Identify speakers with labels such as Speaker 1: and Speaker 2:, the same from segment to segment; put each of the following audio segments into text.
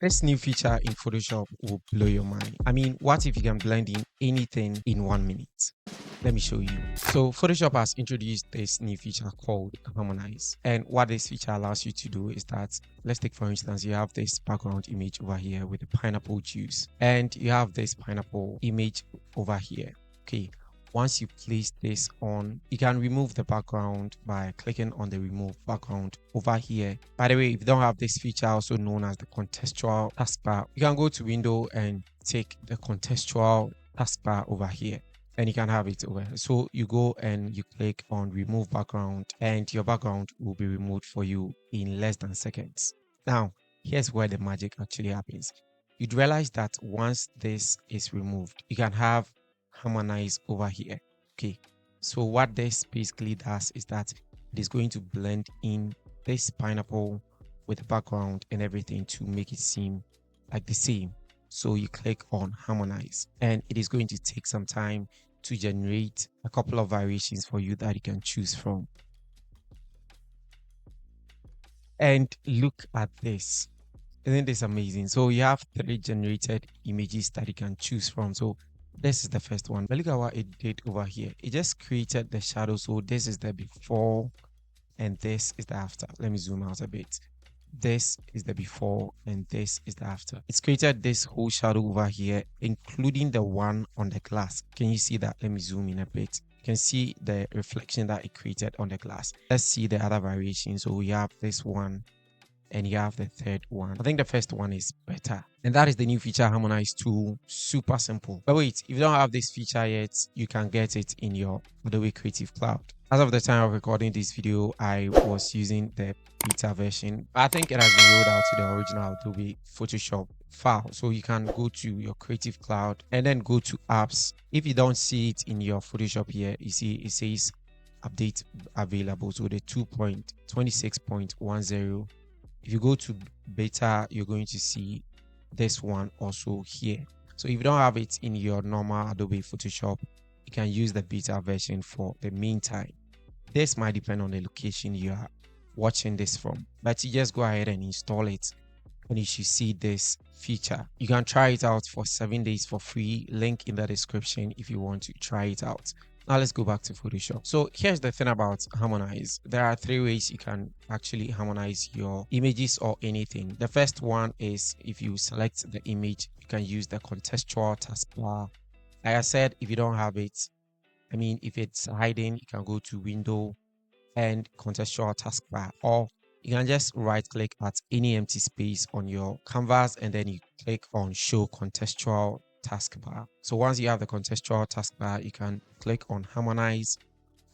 Speaker 1: This new feature in Photoshop will blow your mind. I mean, what if you can blend in anything in 1 minute? Let me show you. So Photoshop has introduced this new feature called Harmonize. And what this feature allows you to do is that, let's take for instance, you have this background image over here with the pineapple juice, and you have this pineapple image over here. Okay, once you place this on, you can remove the background by clicking on the remove background over here. By the way, if you don't have this feature, also known as the contextual taskbar, you can go to window and take the contextual taskbar over here, and you can have it over here. So you go and you click on remove background, and your background will be removed for you in less than seconds. Now, here's where the magic actually happens. You'd realize that once this is removed, you can have harmonize over here. Okay, so what this basically does is that it is going to blend in this pineapple with the background and everything to make it seem like the same. So you click on harmonize, and it is going to take some time to generate a couple of variations for you that you can choose from. And look at this. Isn't this amazing? So you have 3 generated images that you can choose from. So this is the first one. But look at what it did over here. It just created the shadow. So this is the before and this is the after. Let me zoom out a bit. This is the before and this is the after. It's created this whole shadow over here, including the one on the glass. Can you see that? Let me zoom in a bit. You can see the reflection that it created on the glass. Let's see the other variation. So we have this one and you have the third one. I think the first one is better. And that is the new feature Harmonize tool. Super simple. But wait, if you don't have this feature yet, you can get it in your Adobe Creative Cloud. As of the time of recording this video, I was using the beta version. I think it has been rolled out to the original Adobe Photoshop file. So you can go to your Creative Cloud and then go to apps. If you don't see it in your Photoshop here, you see it says update available. So the 2.26.10. If you go to beta, you're going to see this one also here. So if you don't have it in your normal Adobe Photoshop, you can use the beta version for the meantime. This might depend on the location you are watching this from, but you just go ahead and install it and you should see this feature. You can try it out for 7 days for free. Link in the description if you want to try it out. Now let's go back to Photoshop. So here's the thing about harmonize. There are 3 ways you can actually harmonize your images or anything. The first one is if you select the image, you can use the contextual taskbar. Like I said, if you don't have it, I mean, if it's hiding, you can go to window and contextual taskbar, or you can just right click at any empty space on your canvas and then you click on show contextual taskbar. So once you have the contextual taskbar, you can click on harmonize,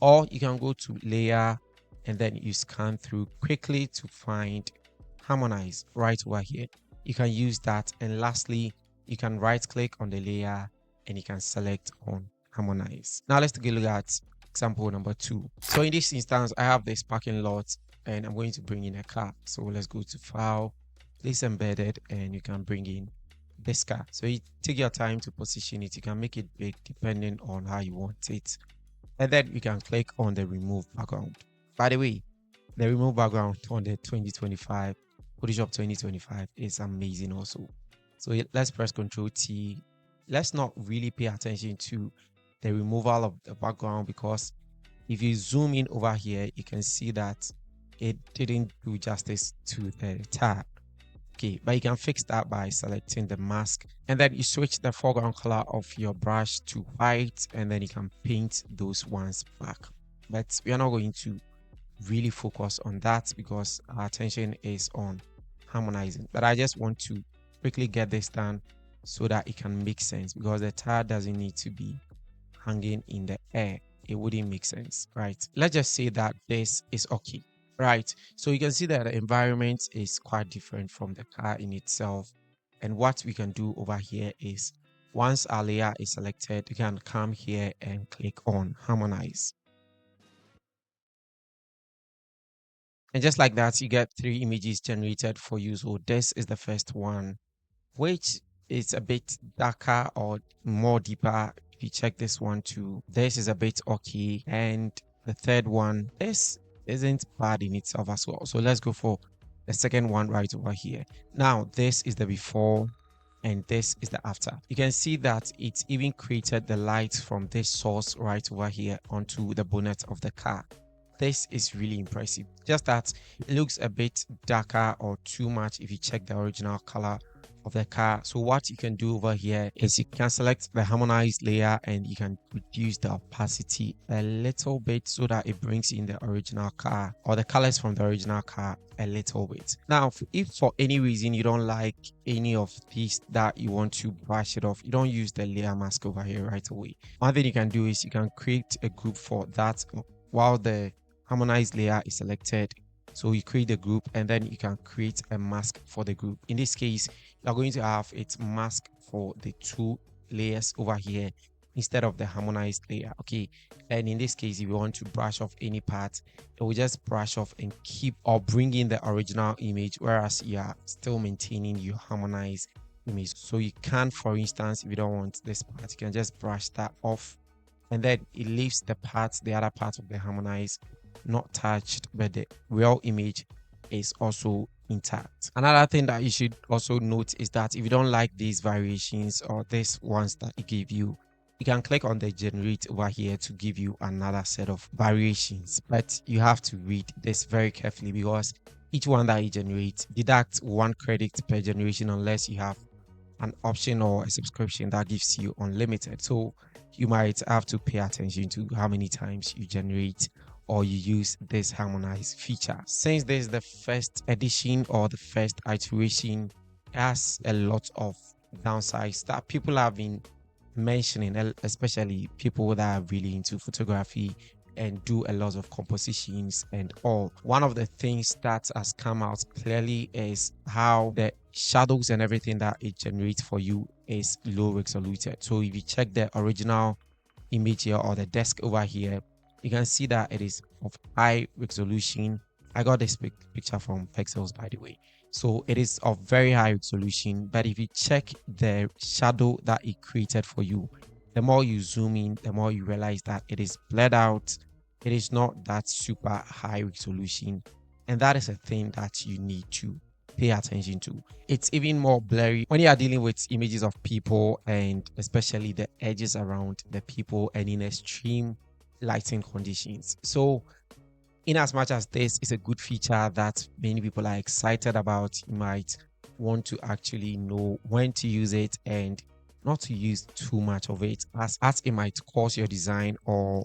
Speaker 1: or you can go to layer and then you scan through quickly to find harmonize right over here. You can use that, and lastly, you can right click on the layer and you can select on harmonize. Now let's take a look at example number 2. So in this instance, I have this parking lot and I'm going to bring in a car. So let's go to file, place embedded, and you can bring in this car. So you take your time to position it. You can make it big depending on how you want it. And then you can click on the remove background. By the way, the remove background on the 2025 Photoshop 2025 is amazing also. So let's press Ctrl T. Let's not really pay attention to the removal of the background, because if you zoom in over here, you can see that it didn't do justice to the tag. Okay, but you can fix that by selecting the mask, and then you switch the foreground color of your brush to white, and then you can paint those ones black. But we are not going to really focus on that because our attention is on harmonizing. But I just want to quickly get this done so that it can make sense, because the tag doesn't need to be hanging in the air. It wouldn't make sense, right? Let's just say that this is okay, right? So you can see that the environment is quite different from the car in itself. And what we can do over here is, once our layer is selected, you can come here and click on harmonize. And just like that, you get 3 images generated for you. So this is the first one, which is a bit darker or more deeper. If you check this one too, this is a bit okay. And the third one, this isn't bad in itself as well. So let's go for the second one right over here. Now this is the before and this is the after. You can see that it even created the lights from this source right over here onto the bonnet of the car. This is really impressive. Just that it looks a bit darker or too much if you check the original color of the car. So what you can do over here is you can select the harmonized layer and you can reduce the opacity a little bit so that it brings in the original car or the colors from the original car a little bit. Now, if for any reason you don't like any of these that you want to brush it off, you don't use the layer mask over here right away. One thing you can do is you can create a group for that while the harmonized layer is selected. So you create a group and then you can create a mask for the group. In this case, you're going to have its mask for the two layers over here instead of the harmonized layer. Okay, and in this case, if you want to brush off any part, it will just brush off and keep or bring in the original image, whereas you are still maintaining your harmonized image. So you can, for instance, if you don't want this part, you can just brush that off and then it leaves the other part of the harmonized not touched, but the real image is also intact. Another thing that you should also note is that if you don't like these variations or these ones that it give you, you can click on the generate over here to give you another set of variations, but you have to read this very carefully because each one that you generate deducts 1 credit per generation unless you have an option or a subscription that gives you unlimited. So you might have to pay attention to how many times you generate or you use this harmonized feature. Since this is the first edition or the first iteration, it has a lot of downsides that people have been mentioning, especially people that are really into photography and do a lot of compositions and all. One of the things that has come out clearly is how the shadows and everything that it generates for you is low resolution. So if you check the original image here or the desk over here, you can see that it is of high resolution. I got this picture from Pexels, by the way. So it is of very high resolution, but if you check the shadow that it created for you, the more you zoom in, the more you realize that it is blurred out. It is not that super high resolution. And that is a thing that you need to pay attention to. It's even more blurry when you are dealing with images of people and especially the edges around the people and in extreme lighting conditions. So in as much as this is a good feature that many people are excited about, you might want to actually know when to use it and not to use too much of it, as it might cause your design or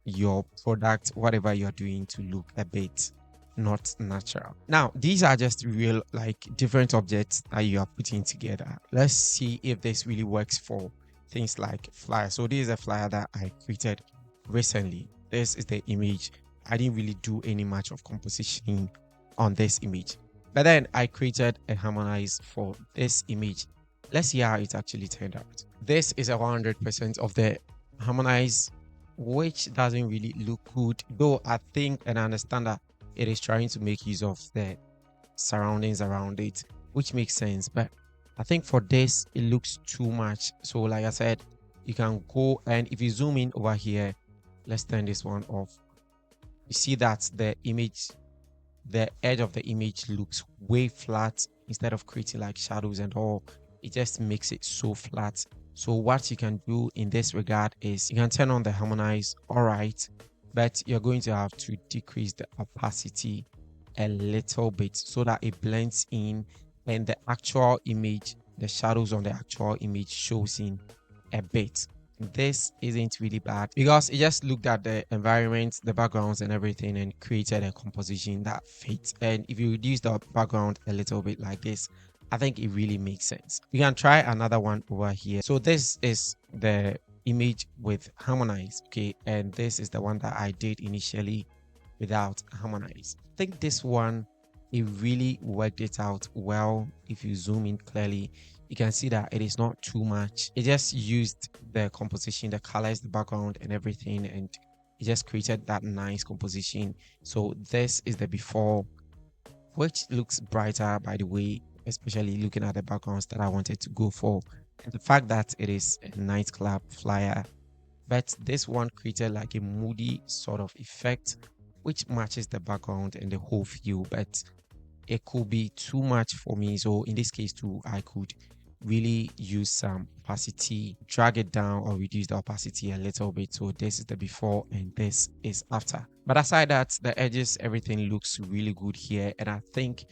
Speaker 1: your product, whatever you're doing, to look a bit not natural. Now, these are just real, like, different objects that you are putting together. Let's see if this really works for things like flyer. So this is a flyer that I created recently. This is the image. I didn't really do any much of composition on this image, but then I created a harmonize for this image. Let's see how it actually turned out. This is 100% of the harmonize, which doesn't really look good, though I think and I understand that it is trying to make use of the surroundings around it, which makes sense. But I think for this, it looks too much. So like I said, you can go and if you zoom in over here, let's turn this one off. You see that the image, the edge of the image looks way flat instead of creating like shadows and all. It just makes it so flat. So what you can do in this regard is you can turn on the harmonize, all right, but you're going to have to decrease the opacity a little bit so that it blends in and the actual image, the shadows on the actual image shows in a bit. This isn't really bad because it just looked at the environment, the backgrounds and everything and created a composition that fits. And if you reduce the background a little bit like this, I think it really makes sense. You can try another one over here. So this is the image with harmonize, okay, and this is the one that I did initially without harmonize. I think this one, it really worked it out well. If you zoom in clearly, you can see that it is not too much. It just used the composition, the colors, the background and everything, and it just created that nice composition. So this is the before, which looks brighter, by the way, especially looking at the backgrounds that I wanted to go for. And the fact that it is a nightclub flyer, but this one created like a moody sort of effect, which matches the background and the whole view. But it could be too much for me. So in this case too, I could really use some opacity, drag it down or reduce the opacity a little bit. So this is the before and this is after. But aside that, the edges, everything looks really good here. And I think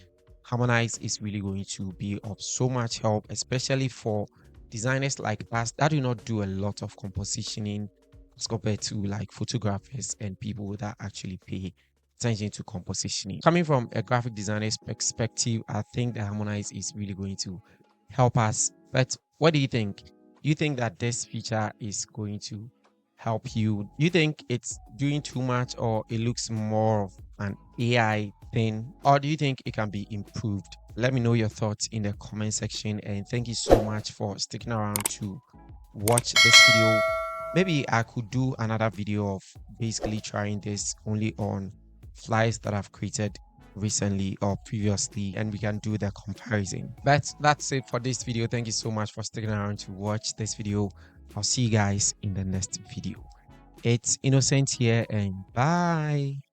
Speaker 1: Harmonize is really going to be of so much help, especially for designers like us that do not do a lot of compositioning as compared to like photographers and people that actually pay attention to compositioning. Coming from a graphic designer's perspective, I think the Harmonize is really going to help us. But what do you think? Do you think that this feature is going to help you? Do you think it's doing too much or it looks more of an AI thing? Or do you think it can be improved? Let me know your thoughts in the comment section, and thank you so much for sticking around to watch this video. Maybe I could do another video of basically trying this only on flies that I've created recently or previously, and we can do the comparison. But that's it for this video. Thank you so much for sticking around to watch this video. I'll see you guys in the next video. It's Innocent here, and bye.